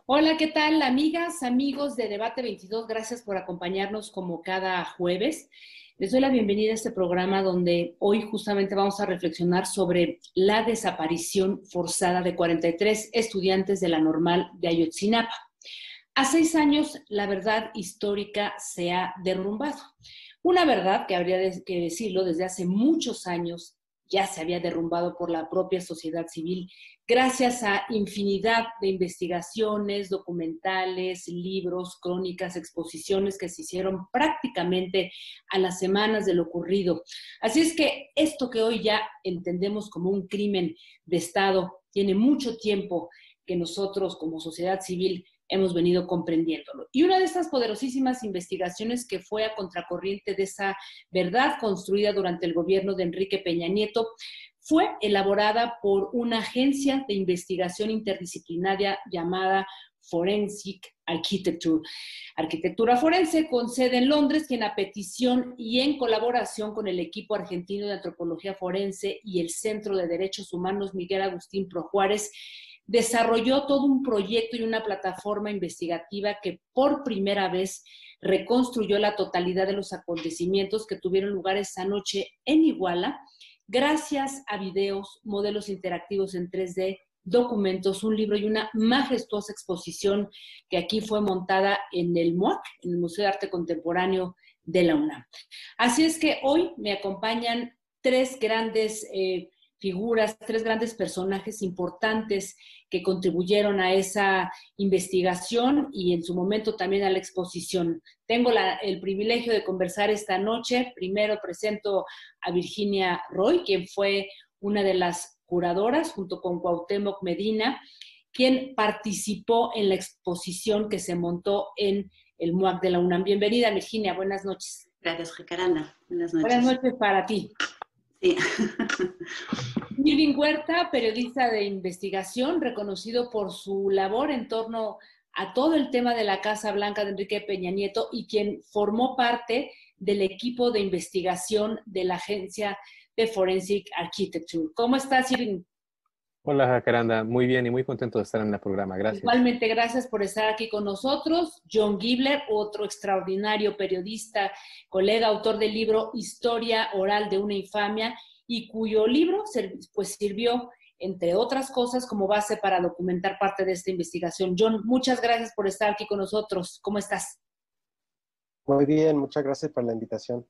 Hola, ¿qué tal, amigas, amigos de Debate 22? Gracias por acompañarnos como cada jueves. Les doy la bienvenida a este programa donde hoy justamente vamos a reflexionar sobre la desaparición forzada de 43 estudiantes de la Normal de Ayotzinapa. A 6 años, la verdad histórica se ha derrumbado. Una verdad que habría que decirlo, desde hace muchos años ya se había derrumbado por la propia sociedad civil, gracias a infinidad de investigaciones, documentales, libros, crónicas, exposiciones que se hicieron prácticamente a las semanas de lo ocurrido. Así es que esto que hoy ya entendemos como un crimen de Estado, tiene mucho tiempo que nosotros como sociedad civil hemos venido comprendiéndolo. Y una de estas poderosísimas investigaciones que fue a contracorriente de esa verdad construida durante el gobierno de Enrique Peña Nieto fue elaborada por una agencia de investigación interdisciplinaria llamada Forensic Architecture, arquitectura forense con sede en Londres, quien a petición y en colaboración con el equipo argentino de antropología forense y el Centro de Derechos Humanos Miguel Agustín Pro Juárez, desarrolló todo un proyecto y una plataforma investigativa que por primera vez reconstruyó la totalidad de los acontecimientos que tuvieron lugar esa noche en Iguala, gracias a videos, modelos interactivos en 3D, documentos, un libro y una majestuosa exposición que aquí fue montada en el MUAC, en el Museo de Arte Contemporáneo de la UNAM. Así es que hoy me acompañan tres grandes figuras, tres grandes personajes importantes que contribuyeron a esa investigación y en su momento también a la exposición. Tengo el privilegio de conversar esta noche. Primero presento a Virginia Roy, quien fue una de las curadoras, junto con Cuauhtémoc Medina, quien participó en la exposición que se montó en el MUAC de la UNAM. Bienvenida, Virginia, buenas noches. Gracias, Jacaranda. Buenas noches. Buenas noches para ti. Sí. Irving Huerta, periodista de investigación, reconocido por su labor en torno a todo el tema de la Casa Blanca de Enrique Peña Nieto y quien formó parte del equipo de investigación de la agencia de Forensic Architecture. ¿Cómo estás, Irving? Hola, Jacaranda. Muy bien y muy contento de estar en el programa. Gracias. Igualmente, gracias por estar aquí con nosotros. John Gibler, otro extraordinario periodista, colega, autor del libro Historia Oral de una Infamia, y cuyo libro pues sirvió, entre otras cosas, como base para documentar parte de esta investigación. John, muchas gracias por estar aquí con nosotros. ¿Cómo estás? Muy bien, muchas gracias por la invitación.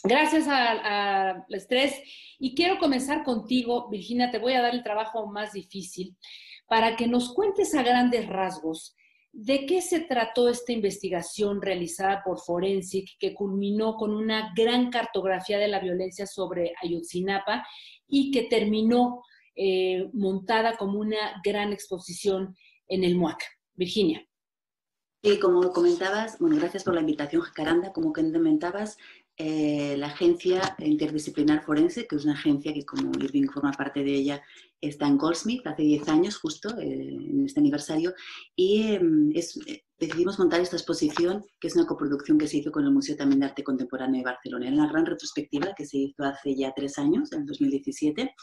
Gracias a los tres. Y quiero comenzar contigo, Virginia, te voy a dar el trabajo más difícil para que nos cuentes a grandes rasgos de qué se trató esta investigación realizada por Forensic que culminó con una gran cartografía de la violencia sobre Ayotzinapa y que terminó montada como una gran exposición en el MUAC. Virginia. Sí, como comentabas, bueno, gracias por la invitación, Jacaranda. Como comentabas, la agencia interdisciplinar forense, que es una agencia que, como Irving forma parte de ella, está en Goldsmith hace 10 años justo, en este aniversario, y decidimos montar esta exposición, que es una coproducción que se hizo con el Museo también de Arte Contemporáneo de Barcelona. Era una gran retrospectiva que se hizo hace ya 3 años, en 2017,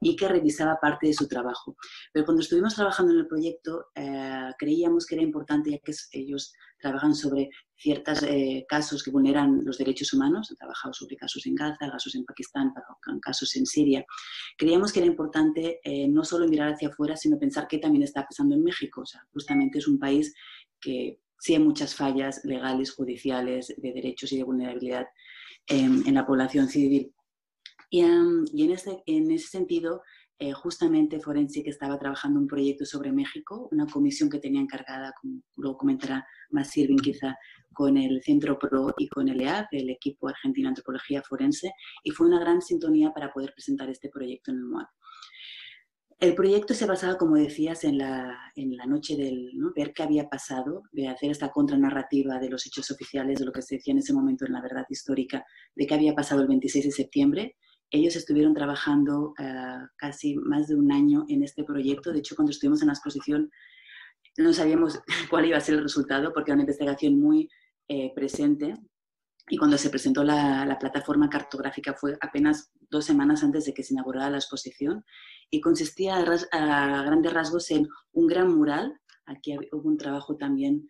y que revisaba parte de su trabajo. Pero cuando estuvimos trabajando en el proyecto, creíamos que era importante, ya que ellos trabajan sobre ciertos casos que vulneran los derechos humanos, han trabajado sobre casos en Gaza, casos en Pakistán, casos en Siria. Creíamos que era importante no solo mirar hacia afuera, sino pensar qué también está pasando en México. O sea, justamente es un país que sí hay muchas fallas legales, judiciales, de derechos y de vulnerabilidad en la población civil. Y en ese sentido, justamente Forensic estaba trabajando un proyecto sobre México, una comisión que tenía encargada, como luego comentará más Irving quizá, con el Centro PRO y con el EAF, el equipo argentino de antropología forense, y fue una gran sintonía para poder presentar este proyecto en el MUAC. El proyecto se basaba, como decías, en la noche del ver qué había pasado, de hacer esta contranarrativa de los hechos oficiales, de lo que se decía en ese momento en la verdad histórica, de qué había pasado el 26 de septiembre. Ellos estuvieron trabajando casi más de un año en este proyecto. De hecho, cuando estuvimos en la exposición no sabíamos cuál iba a ser el resultado porque era una investigación muy presente. Y cuando se presentó la plataforma cartográfica fue apenas 2 semanas antes de que se inaugurara la exposición y consistía a grandes rasgos en un gran mural. Aquí hubo un trabajo también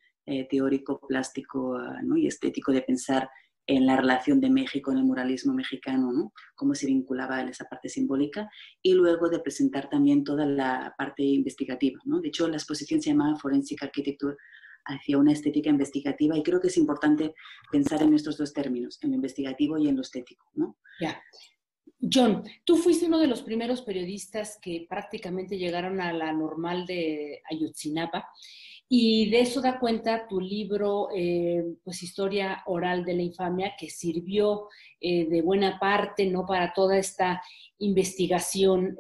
teórico, plástico, ¿no? y estético de pensar en la relación de México, en el muralismo mexicano, ¿no? Cómo se vinculaba en esa parte simbólica, y luego de presentar también toda la parte investigativa, ¿no? De hecho, la exposición se llamaba Forensic Architecture, hacia una estética investigativa, y creo que es importante pensar en estos dos términos, en lo investigativo y en lo estético, ¿no? Ya. John, tú fuiste uno de los primeros periodistas que prácticamente llegaron a la Normal de Ayotzinapa, y de eso da cuenta tu libro, pues Historia Oral de la Infamia, que sirvió de buena parte, ¿no?, para toda esta investigación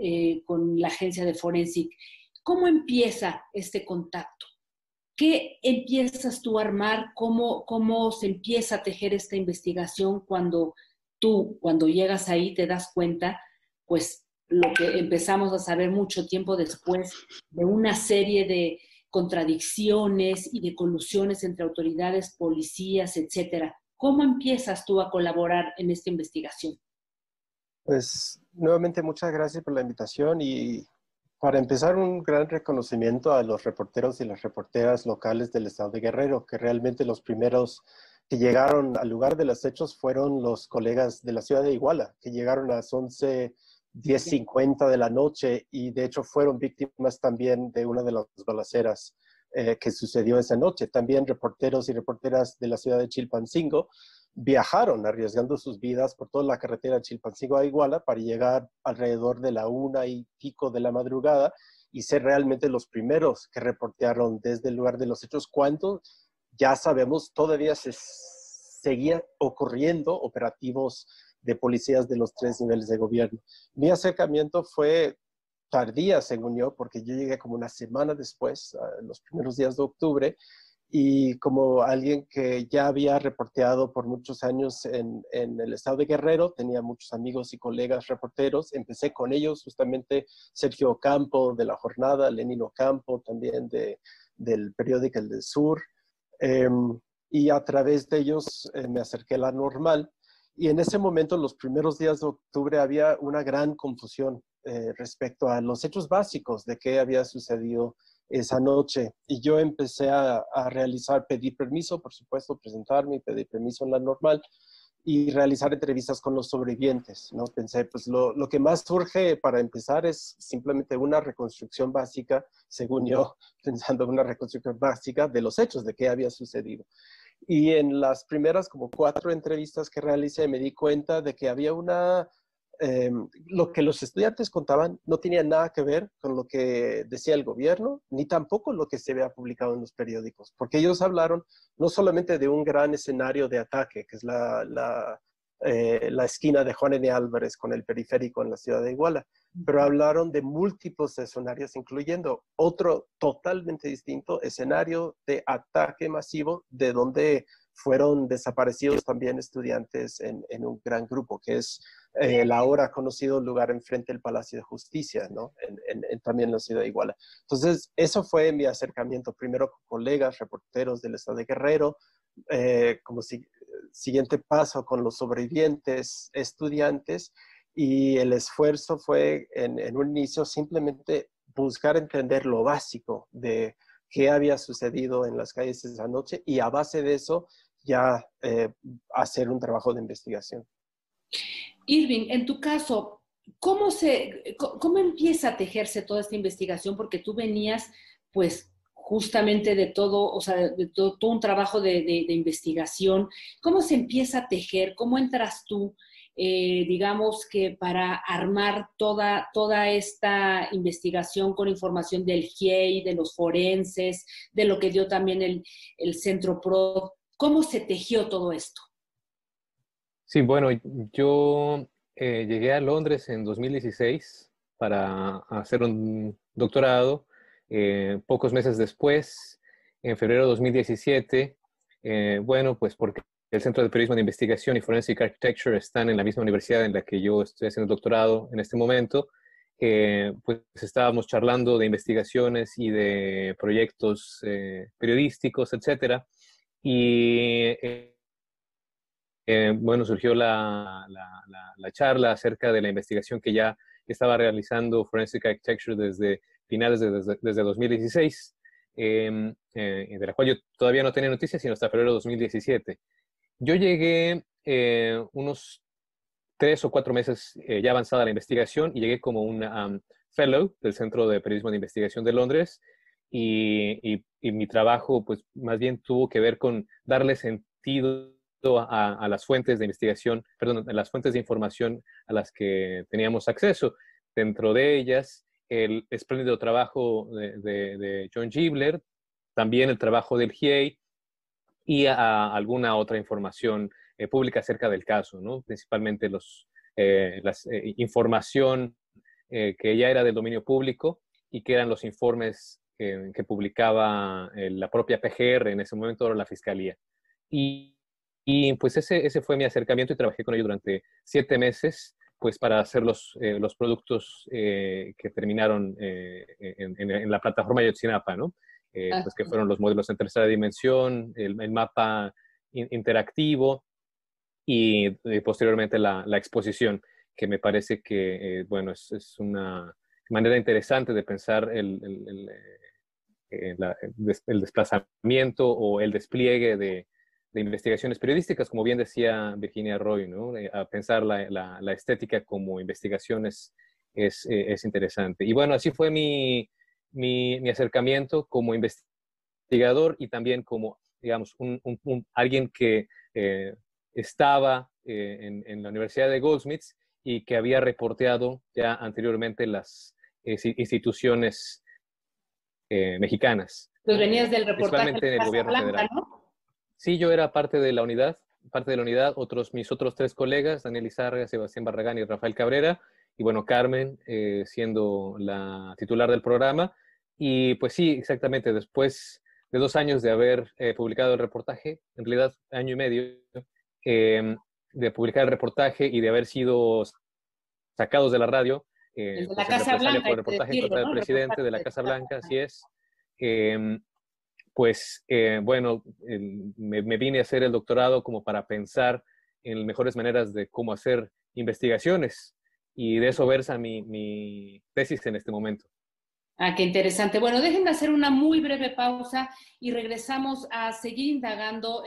con la agencia de Forensic. ¿Cómo empieza este contacto? ¿Qué empiezas tú a armar? ¿Cómo se empieza a tejer esta investigación cuando cuando llegas ahí, te das cuenta, pues, lo que empezamos a saber mucho tiempo después, de una serie de contradicciones y de colusiones entre autoridades, policías, etcétera? ¿Cómo empiezas tú a colaborar en esta investigación? Pues nuevamente muchas gracias por la invitación y para empezar un gran reconocimiento a los reporteros y las reporteras locales del estado de Guerrero, que realmente los primeros que llegaron al lugar de los hechos fueron los colegas de la ciudad de Iguala, que llegaron a las 11:10:50 de la noche y de hecho fueron víctimas también de una de las balaceras que sucedió esa noche. También reporteros y reporteras de la ciudad de Chilpancingo viajaron arriesgando sus vidas por toda la carretera de Chilpancingo a Iguala para llegar alrededor de la 1:00 de la madrugada y ser realmente los primeros que reportearon desde el lugar de los hechos, cuando ya sabemos todavía se seguía ocurriendo operativos de policías de los 3 niveles de gobierno. Mi acercamiento fue tardía, según yo, porque yo llegué como una semana después, los primeros días de octubre, y como alguien que ya había reporteado por muchos años en el estado de Guerrero, tenía muchos amigos y colegas reporteros, empecé con ellos, justamente Sergio Ocampo de La Jornada, Lenín Ocampo también del periódico El del Sur, y a través de ellos me acerqué a la Normal, y en ese momento, los primeros días de octubre, había una gran confusión respecto a los hechos básicos de qué había sucedido esa noche. Y yo empecé a pedir permiso, por supuesto, presentarme y pedir permiso en la Normal y realizar entrevistas con los sobrevivientes, ¿no? Pensé, pues lo que más surge para empezar es simplemente una reconstrucción básica, según yo, pensando en una reconstrucción básica de los hechos, de qué había sucedido. Y en las primeras como 4 entrevistas que realicé me di cuenta de que había lo que los estudiantes contaban no tenía nada que ver con lo que decía el gobierno, ni tampoco lo que se había publicado en los periódicos, porque ellos hablaron no solamente de un gran escenario de ataque, que es la esquina de Juan N. Álvarez con el periférico en la ciudad de Iguala, pero hablaron de múltiples escenarios, incluyendo otro totalmente distinto escenario de ataque masivo, de donde fueron desaparecidos también estudiantes en un gran grupo, que es el ahora conocido lugar enfrente del Palacio de Justicia, ¿no? También en la ciudad de Iguala. Entonces, eso fue mi acercamiento, primero con colegas, reporteros del estado de Guerrero, siguiente paso con los sobrevivientes, estudiantes, y el esfuerzo fue en un inicio simplemente buscar entender lo básico de qué había sucedido en las calles esa noche y a base de eso ya hacer un trabajo de investigación. Irving, en tu caso, ¿cómo empieza a tejerse toda esta investigación? Porque tú venías, pues, justamente de todo, o sea, de todo un trabajo de investigación. ¿Cómo se empieza a tejer? ¿Cómo entras tú, digamos que para armar toda esta investigación con información del GIEI, de los forenses, de lo que dio también el Centro PROD? ¿Cómo se tejió todo esto? Sí, bueno, yo llegué a Londres en 2016 para hacer un doctorado. Pocos meses después, en febrero de 2017, bueno, pues porque el Centro de Periodismo de Investigación y Forensic Architecture están en la misma universidad en la que yo estoy haciendo doctorado en este momento, pues estábamos charlando de investigaciones y de proyectos periodísticos, etcétera. Y bueno, surgió la charla acerca de la investigación que ya estaba realizando Forensic Architecture desde finales desde 2016, de la cual yo todavía no tenía noticias sino hasta febrero de 2017. Yo llegué unos 3 o 4 meses ya avanzada la investigación y llegué como un fellow del Centro de Periodismo de Investigación de Londres y mi trabajo pues más bien tuvo que ver con darle sentido a las fuentes de investigación, perdón, a las fuentes de información a las que teníamos acceso. Dentro de ellas, el espléndido trabajo de John Gibler, también el trabajo del GIEI y alguna otra información pública acerca del caso, ¿no? Principalmente la información que ya era del dominio público y que eran los informes que publicaba la propia PGR, en ese momento era la Fiscalía. Y pues ese fue mi acercamiento y trabajé con ellos durante 7 meses pues para hacer los productos que terminaron en la plataforma Ayotzinapa, ¿no? Pues que fueron los modelos en tercera dimensión, el mapa interactivo y posteriormente la exposición, que me parece que, bueno, es una manera interesante de pensar el desplazamiento o el despliegue de investigaciones periodísticas, como bien decía Virginia Roy, ¿no? A pensar la estética como investigación es interesante. Y bueno, así fue mi acercamiento como investigador y también como, digamos, alguien que estaba en la Universidad de Goldsmiths y que había reporteado ya anteriormente las instituciones mexicanas. Pues venías del reportaje principalmente en el Casa gobierno Blanca, federal. ¿no? Sí, yo era parte de la unidad, mis otros 3 colegas, Daniel Izárraga, Sebastián Barragán y Rafael Cabrera, y bueno, Carmen siendo la titular del programa. Y pues sí, exactamente, después de 2 años de haber publicado el reportaje, en realidad 1 año y medio, de publicar el reportaje y de haber sido sacados de la radio, Desde pues la en Casa represalia Blanca, por hay el que reportaje en decirlo, contra del ¿no? El presidente de la reportaje Casa de Blanca, así es. Pues bueno, me vine a hacer el doctorado como para pensar en mejores maneras de cómo hacer investigaciones y de eso versa mi tesis en este momento. Ah, qué interesante. Bueno, déjenme hacer una muy breve pausa y regresamos a seguir indagando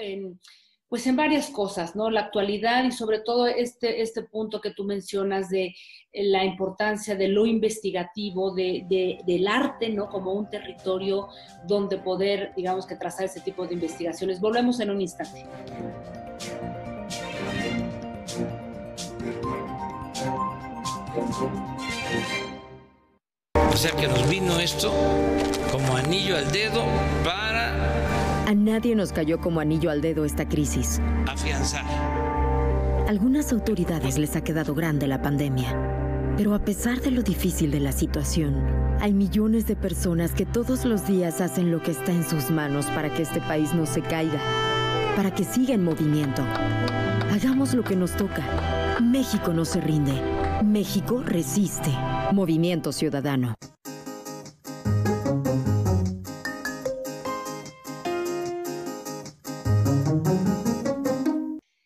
pues en varias cosas, ¿no? La actualidad y sobre todo este punto que tú mencionas de la importancia de lo investigativo, del arte, ¿no? Como un territorio donde poder, digamos, que trazar ese tipo de investigaciones. Volvemos en un instante. O sea que nos vino esto como anillo al dedo para... A nadie nos cayó como anillo al dedo esta crisis. Afianzar. Algunas autoridades les ha quedado grande la pandemia. Pero a pesar de lo difícil de la situación, hay millones de personas que todos los días hacen lo que está en sus manos para que este país no se caiga, para que siga en movimiento. Hagamos lo que nos toca. México no se rinde. México resiste. Movimiento Ciudadano.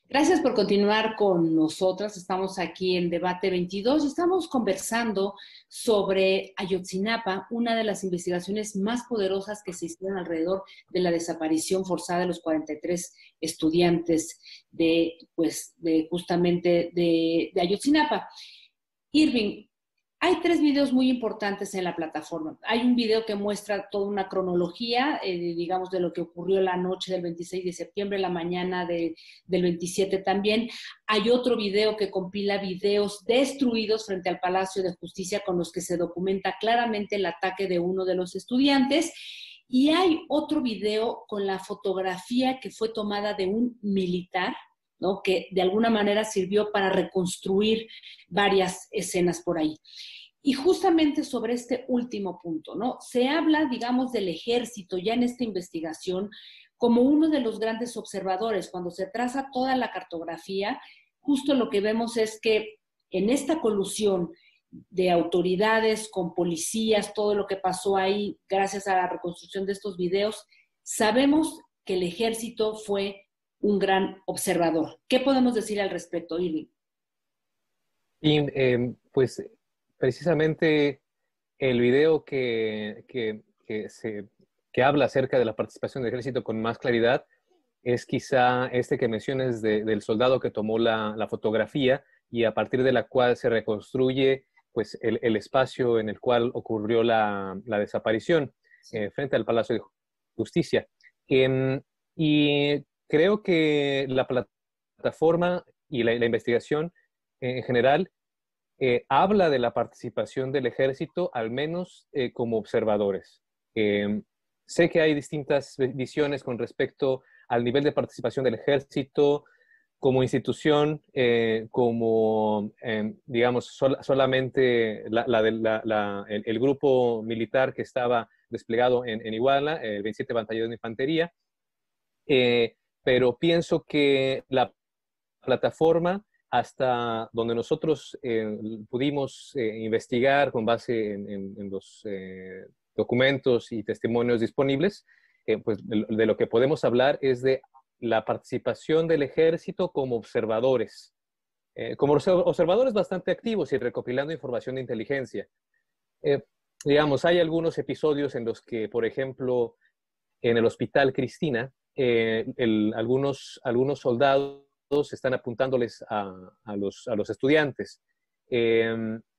Gracias por continuar con nosotras. Estamos aquí en Debate 22 y estamos conversando sobre Ayotzinapa, una de las investigaciones más poderosas que se hicieron alrededor de la desaparición forzada de los 43 estudiantes justamente de Ayotzinapa. Irving, hay 3 videos muy importantes en la plataforma. Hay un video que muestra toda una cronología, digamos, de lo que ocurrió la noche del 26 de septiembre, la mañana del 27 también. Hay otro video que compila videos destruidos frente al Palacio de Justicia con los que se documenta claramente el ataque de uno de los estudiantes. Y hay otro video con la fotografía que fue tomada de un militar, ¿no? Que de alguna manera sirvió para reconstruir varias escenas por ahí. Y justamente sobre este último punto, ¿no? Se habla, digamos, del ejército ya en esta investigación como uno de los grandes observadores. Cuando se traza toda la cartografía, justo lo que vemos es que en esta colusión de autoridades con policías, todo lo que pasó ahí, gracias a la reconstrucción de estos videos, sabemos que el ejército fue un gran observador. ¿Qué podemos decir al respecto, Irving? Y pues precisamente el video que habla acerca de la participación del ejército con más claridad es quizá este que mencionas del soldado que tomó la fotografía y a partir de la cual se reconstruye pues, el espacio en el cual ocurrió la desaparición frente al Palacio de Justicia. Y creo que la plataforma y la investigación en general habla de la participación del ejército, al menos como observadores. Sé que hay distintas visiones con respecto al nivel de participación del ejército como institución, digamos, solamente el grupo militar que estaba desplegado en Iguala, el 27 Batallón de Infantería, pero pienso que la plataforma, hasta donde nosotros pudimos investigar con base en los documentos y testimonios disponibles, pues de lo que podemos hablar es de la participación del ejército como observadores bastante activos y recopilando información de inteligencia. Digamos, hay algunos episodios en los que, por ejemplo, en el Hospital Cristina, algunos soldados están apuntándoles a los estudiantes.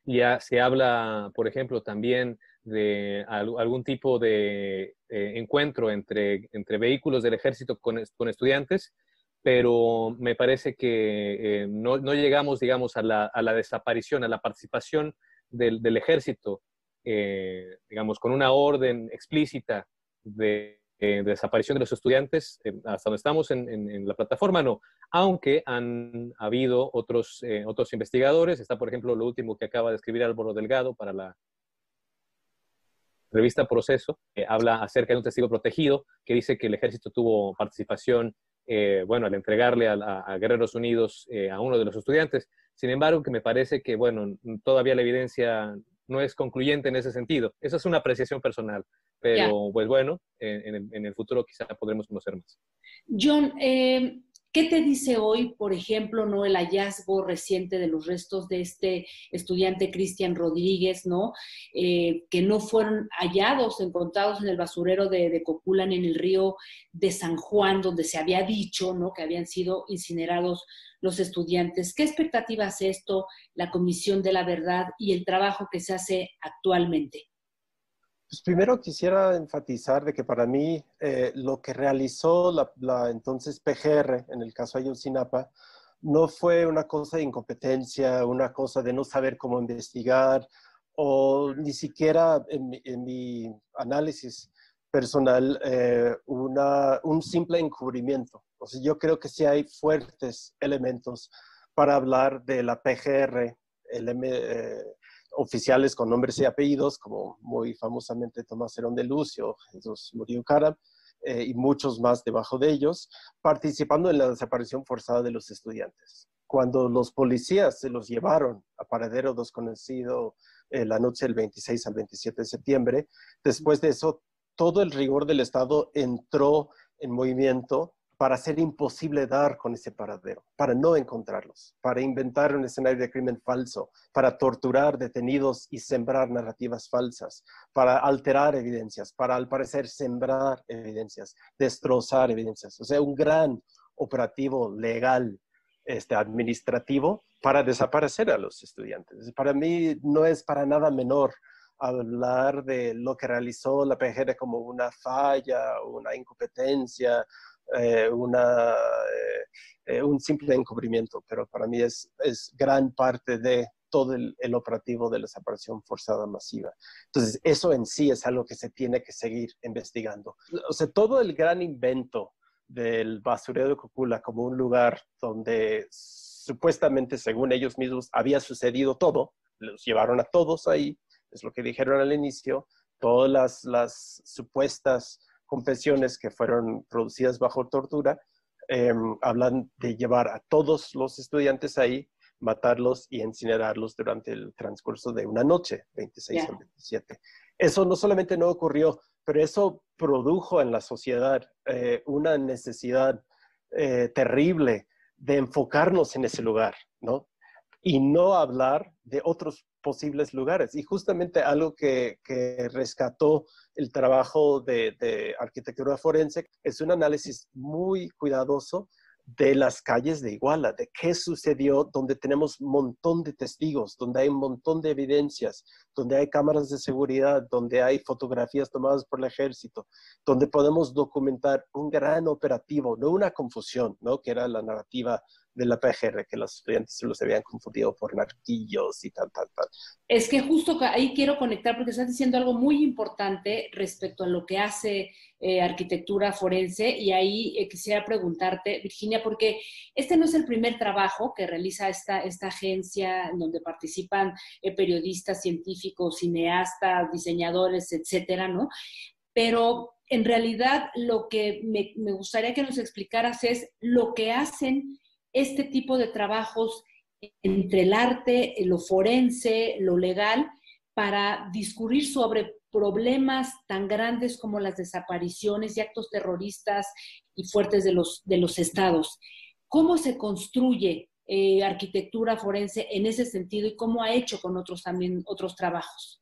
Ya se habla, por ejemplo, también de algún tipo de encuentro entre vehículos del ejército con estudiantes, pero me parece que no llegamos, digamos, a la desaparición, a la participación del ejército, digamos, con una orden explícita de desaparición de los estudiantes, hasta donde estamos en la plataforma, no. Aunque han habido otros investigadores. Está, por ejemplo, lo último que acaba de escribir Álvaro Delgado para la revista Proceso, habla acerca de un testigo protegido que dice que el ejército tuvo participación, al entregarle a Guerreros Unidos a uno de los estudiantes. Sin embargo, que me parece que, todavía la evidencia no es concluyente en ese sentido. Esa es una apreciación personal, pero pues bueno, en el futuro quizá podremos conocer más. John, ¿qué te dice hoy, por ejemplo, ¿no? El hallazgo reciente de los restos de este estudiante Cristian Rodríguez, ¿no? Que no fueron hallados, encontrados en el basurero de Coculan, en el río de San Juan, donde se había dicho, ¿no?, que habían sido incinerados los estudiantes. ¿Qué expectativa hace esto, la Comisión de la Verdad y el trabajo que se hace actualmente? Pues primero quisiera enfatizar de que para mí lo que realizó la entonces PGR, en el caso Ayotzinapa, no fue una cosa de incompetencia, una cosa de no saber cómo investigar, o ni siquiera en mi análisis personal un simple encubrimiento. O sea, yo creo que sí hay fuertes elementos para hablar de la PGR, oficiales con nombres y apellidos, como muy famosamente Tomás Herón de Lucio, Jesús Murillo Caram, y muchos más debajo de ellos, participando en la desaparición forzada de los estudiantes. Cuando los policías se los llevaron a paradero desconocido la noche del 26 al 27 de septiembre, después de eso, todo el rigor del Estado entró en movimiento para hacer imposible dar con ese paradero, para no encontrarlos, para inventar un escenario de crimen falso, para torturar detenidos y sembrar narrativas falsas, para alterar evidencias, para al parecer sembrar evidencias, destrozar evidencias. O sea, un gran operativo legal, administrativo, para desaparecer a los estudiantes. Para mí no es para nada menor hablar de lo que realizó la PGR como una falla, una incompetencia, un simple encubrimiento, pero para mí es gran parte de todo el operativo de la desaparición forzada masiva. Entonces, eso en sí es algo que se tiene que seguir investigando. O sea, todo el gran invento del basurero de Cocula como un lugar donde supuestamente, según ellos mismos, había sucedido todo, los llevaron a todos ahí, es lo que dijeron al inicio, todas las supuestas confesiones que fueron producidas bajo tortura, hablan de llevar a todos los estudiantes ahí, matarlos y incinerarlos durante el transcurso de una noche, 26 al 27. Eso no solamente no ocurrió, pero eso produjo en la sociedad una necesidad terrible de enfocarnos en ese lugar, ¿no? Y no hablar de otros posibles lugares. Y justamente algo que rescató el trabajo de arquitectura forense es un análisis muy cuidadoso de las calles de Iguala, de qué sucedió, donde tenemos un montón de testigos, donde hay un montón de evidencias, donde hay cámaras de seguridad, donde hay fotografías tomadas por el ejército, donde podemos documentar un gran operativo, no una confusión, ¿no? Que era la narrativa de la PGR, que los estudiantes se los habían confundido por narquillos y tal. Es que justo ahí quiero conectar porque estás diciendo algo muy importante respecto a lo que hace arquitectura forense, y ahí quisiera preguntarte, Virginia, porque este no es el primer trabajo que realiza esta agencia en donde participan periodistas, científicos, cineastas, diseñadores, etcétera, ¿no? Pero en realidad lo que me gustaría que nos explicaras es lo que hacen este tipo de trabajos entre el arte, lo forense, lo legal, para discurrir sobre problemas tan grandes como las desapariciones y actos terroristas y fuertes de los estados. ¿Cómo se construye arquitectura forense en ese sentido y cómo ha hecho con otros trabajos?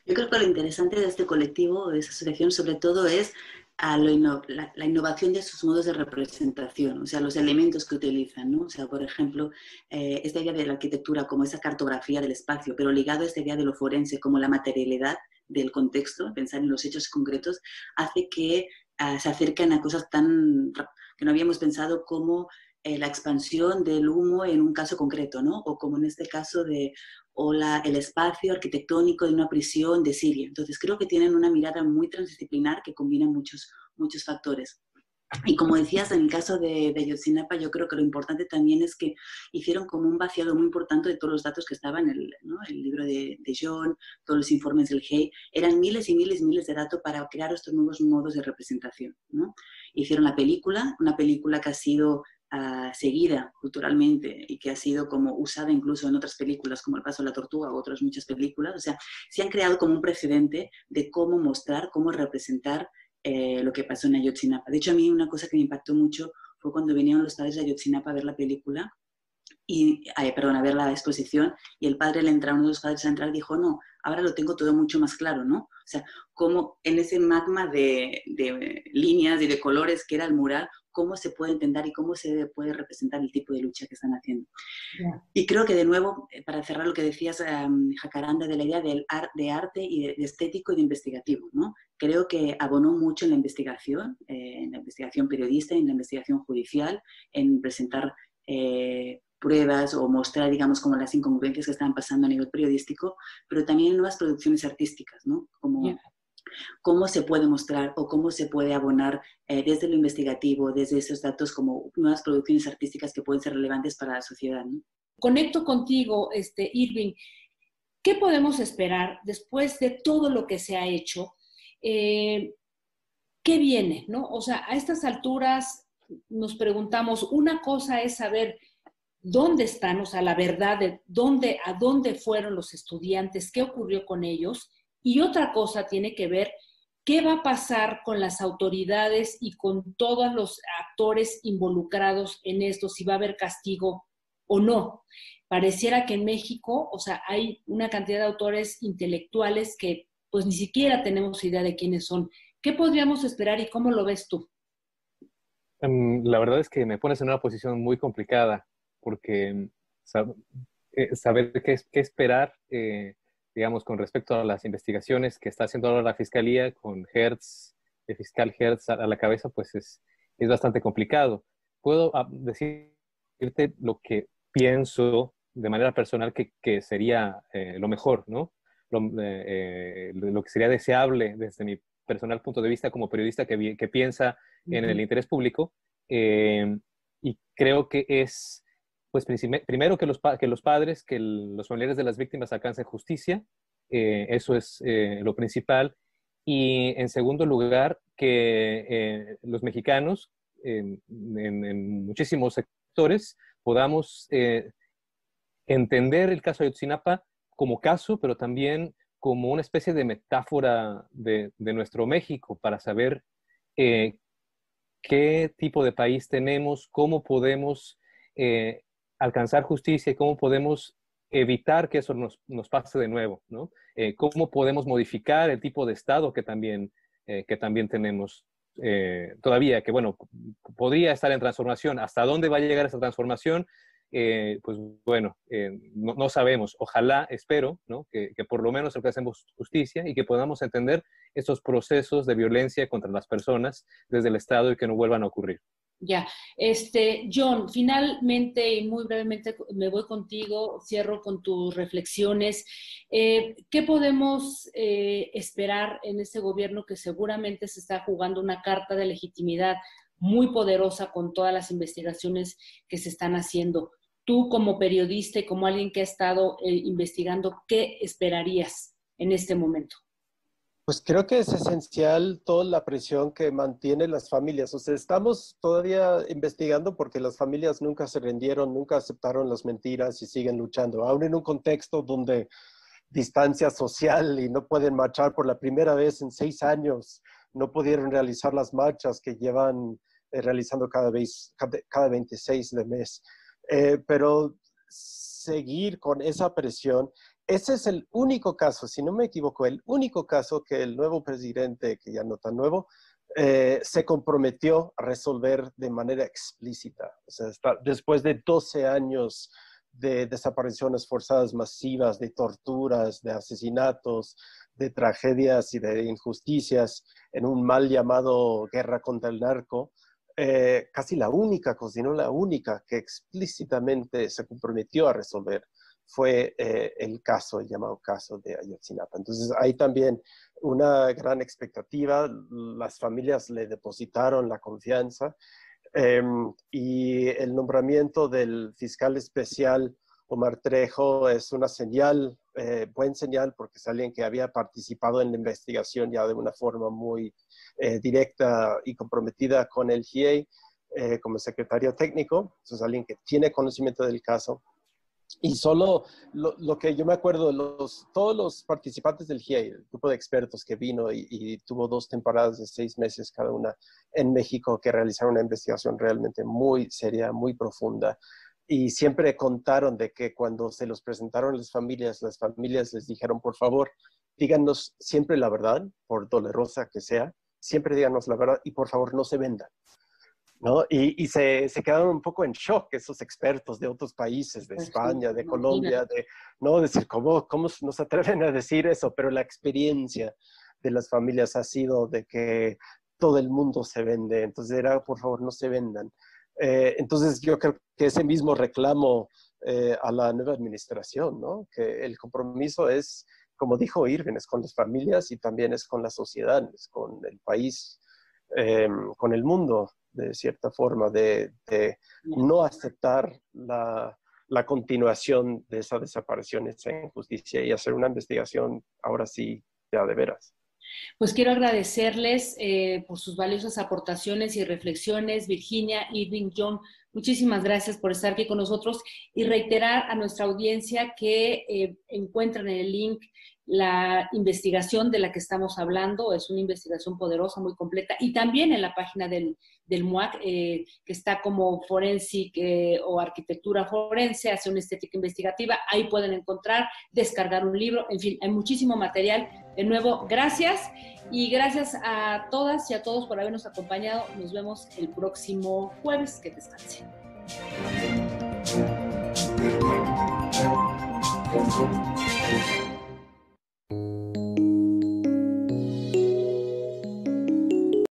Yo creo que lo interesante de este colectivo, de esa asociación, sobre todo es la innovación de sus modos de representación, o sea, los elementos que utilizan, ¿no? O sea, por ejemplo, esta idea de la arquitectura como esa cartografía del espacio, pero ligado a esta idea de lo forense como la materialidad del contexto, pensar en los hechos concretos, hace que se acerquen a cosas que no habíamos pensado, como la expansión del humo en un caso concreto, ¿no? O como en este caso el espacio arquitectónico de una prisión de Siria. Entonces creo que tienen una mirada muy transdisciplinar que combina muchos factores. Y como decías, en el caso de Ayotzinapa, yo creo que lo importante también es que hicieron como un vaciado muy importante de todos los datos que estaban en el libro de John, todos los informes del GEI. Eran miles y miles y miles de datos para crear estos nuevos modos de representación, ¿no? Hicieron una película que ha sido seguida culturalmente y que ha sido como usada incluso en otras películas como El paso de la tortuga u otras muchas películas. O sea, se han creado como un precedente de cómo mostrar, cómo representar lo que pasó en Ayotzinapa. De hecho, a mí una cosa que me impactó mucho fue cuando vinieron los padres de Ayotzinapa a ver la película, a ver la exposición, y uno de los padres al entrar dijo, no, ahora lo tengo todo mucho más claro, ¿no? O sea, como en ese magma de líneas y de colores que era el mural, cómo se puede entender y cómo se puede representar el tipo de lucha que están haciendo. Yeah. Y creo que, de nuevo, para cerrar lo que decías, Jacaranda, de la idea de arte y de estético y de investigativo, ¿no? Creo que abonó mucho en la investigación periodista, en la investigación judicial, en presentar pruebas o mostrar, digamos, como las incongruencias que estaban pasando a nivel periodístico, pero también en nuevas producciones artísticas, ¿no? Como yeah. Cómo se puede mostrar o cómo se puede abonar desde lo investigativo, desde esos datos, como nuevas producciones artísticas que pueden ser relevantes para la sociedad, ¿no? Conecto contigo, Irving. ¿Qué podemos esperar después de todo lo que se ha hecho? ¿Qué viene, no? O sea, a estas alturas nos preguntamos, una cosa es saber dónde están, o sea, la verdad de a dónde fueron los estudiantes, qué ocurrió con ellos, y otra cosa tiene que ver qué va a pasar con las autoridades y con todos los actores involucrados en esto, si va a haber castigo o no. Pareciera que en México, o sea, hay una cantidad de autores intelectuales que pues ni siquiera tenemos idea de quiénes son. ¿Qué podríamos esperar y cómo lo ves tú? La verdad es que me pones en una posición muy complicada, porque saber qué esperar, digamos, con respecto a las investigaciones que está haciendo ahora la Fiscalía, con Hertz, el fiscal Hertz a la cabeza, pues es bastante complicado. Puedo decirte lo que pienso de manera personal que sería lo mejor, ¿no? Lo que sería deseable desde mi personal punto de vista como periodista que piensa en el interés público, y creo que es, pues, primero que los padres, que los familiares de las víctimas alcancen justicia, eso es lo principal, y en segundo lugar que los mexicanos en muchísimos sectores podamos entender el caso de Ayotzinapa como caso, pero también como una especie de metáfora de nuestro México, para saber qué qué tipo de país tenemos, cómo podemos alcanzar justicia y cómo podemos evitar que eso nos pase de nuevo, ¿no? Cómo podemos modificar el tipo de Estado que también tenemos todavía, que bueno, podría estar en transformación. ¿Hasta dónde va a llegar esa transformación? Pues bueno, no sabemos. Ojalá, espero, ¿no? que por lo menos alcancemos justicia y que podamos entender estos procesos de violencia contra las personas desde el Estado y que no vuelvan a ocurrir. Ya, John, finalmente y muy brevemente me voy contigo, cierro con tus reflexiones. ¿Qué podemos esperar en este gobierno que seguramente se está jugando una carta de legitimidad muy poderosa con todas las investigaciones que se están haciendo? Tú como periodista y como alguien que ha estado investigando, ¿qué esperarías en este momento? Pues creo que es esencial toda la presión que mantienen las familias. O sea, estamos todavía investigando porque las familias nunca se rindieron, nunca aceptaron las mentiras y siguen luchando. Aún en un contexto donde distancia social y no pueden marchar por la primera vez en 6 años, no pudieron realizar las marchas que llevan realizando cada 26 de mes. Pero seguir con esa presión. Ese es el único caso, si no me equivoco, el único caso que el nuevo presidente, que ya no tan nuevo, se comprometió a resolver de manera explícita. O sea, después de 12 años de desapariciones forzadas masivas, de torturas, de asesinatos, de tragedias y de injusticias en un mal llamado guerra contra el narco, casi la única cosa, y no la única, que explícitamente se comprometió a resolver fue el llamado caso de Ayotzinapa. Entonces hay también una gran expectativa, las familias le depositaron la confianza y el nombramiento del fiscal especial Omar Trejo es una señal, buen señal, porque es alguien que había participado en la investigación ya de una forma muy directa y comprometida con el GIEI como secretario técnico. Entonces alguien que tiene conocimiento del caso. Y solo lo que yo me acuerdo, todos los participantes del GIEI, el grupo de expertos que vino y tuvo 2 temporadas de 6 meses cada una en México, que realizaron una investigación realmente muy seria, muy profunda. Y siempre contaron de que cuando se los presentaron a las familias les dijeron, por favor, díganos siempre la verdad, por dolorosa que sea, siempre díganos la verdad y por favor no se vendan. ¿No? Y se quedaron un poco en shock esos expertos de otros países, de España, de Colombia, no decir, ¿cómo nos atreven a decir eso? Pero la experiencia de las familias ha sido de que todo el mundo se vende, entonces era, por favor, no se vendan. Entonces yo creo que ese mismo reclamo a la nueva administración, ¿no? Que el compromiso es, como dijo Irving, es con las familias y también es con la sociedad, es con el país, con el mundo, de cierta forma, de no aceptar la continuación de esa desaparición, esa injusticia y hacer una investigación ahora sí ya de veras. Pues quiero agradecerles por sus valiosas aportaciones y reflexiones, Virginia, Irving, John. Muchísimas gracias por estar aquí con nosotros y reiterar a nuestra audiencia que encuentran en el link la investigación de la que estamos hablando. Es una investigación poderosa, muy completa, y también en la página del MUAC, que está como Forensic o Arquitectura Forense, hace una estética investigativa. Ahí pueden encontrar, descargar un libro, en fin, hay muchísimo material. De nuevo, gracias, y gracias a todas y a todos por habernos acompañado. Nos vemos el próximo jueves. Que descansen. Thank you.